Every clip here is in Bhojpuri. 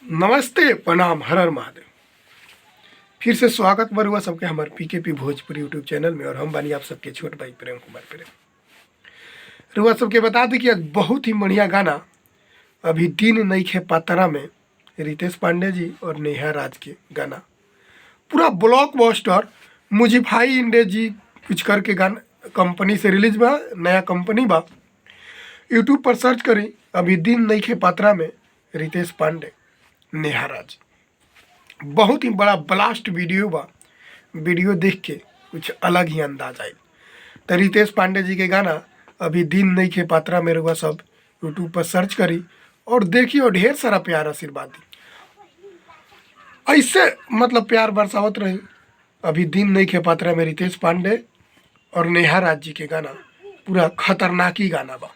नमस्ते, प्रणाम, हर हर महादेव। फिर से स्वागत बरुआ सबके हमारे पीकेपी भोजपुरी यूट्यूब चैनल में। और हम बानी आप सबके छोट भाई प्रेम कुमार प्रेम। रुआ सबके बता दें कि आज बहुत ही बढ़िया गाना अभी दिन नईखे पातरा में रितेश पांडे जी और नेहा राज के गाना पूरा ब्लॉकबस्टर मुजीफाई इंडे जी कुछ करके गाना कंपनी से रिलीज बा। नया कंपनी बा, यूट्यूब पर सर्च करी अभी दिन नईखे पातरा में रितेश पांडे नेहा राज। बहुत ही बड़ा ब्लास्ट वीडियो बा। वीडियो देख के कुछ अलग ही अंदाज आई। तो रितेश पांडे जी के गाना अभी दिन नईखे पातरा में रुआ सब यूट्यूब पर सर्च करी और देखी और ढेर सारा प्यार आशीर्वाद दी। ऐसे मतलब प्यार बरसावत रही। अभी दिन नईखे पातरा में रितेश पांडे और नेहा राज जी के गाना पूरा खतरनाकी गाना बा।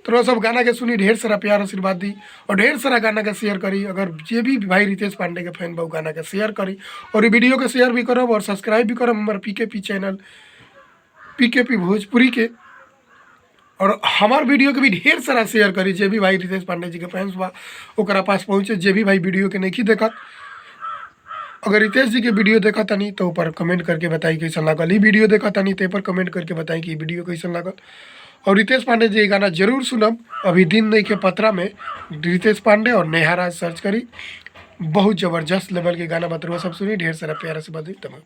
तो सब गाना के सुनी, ढेर सारा प्यार आशीर्वाद दी और ढेर सारा गाना के शेयर करी। अगर जे भी भाई रितेश पांडे के फैन बा गाना के शेयर करी और वीडियो के शेयर भी करब और सब्सक्राइब भी करब हमारे पीकेपी चैनल पीकेपी भोजपुरी के। और हमार वीडियो के भी ढेर सारा शेयर करी। जे भी भाई रितेश पांडे जी के फैंस बा ओकरा पास पहुँचे। जे भी भाई वीडियो के नहीं देखा, अगर रितेश जी के वीडियो देखा तनी तो ऊपर कमेंट करके बताई कैसा लागल। ई वीडियो देखा तनी तो पर कमेंट करके बताई कि वीडियो कैसा लागल। और रितेश पांडे जी गाना जरूर सुनब। अभी दिन नईखे पातरा में रितेश पांडे और नेहा राज सर्च करी। बहुत ज़बरदस्त लेवल के गाना बतरुआ सब सुनी। ढेर सारा प्यारा से बदी तमाम।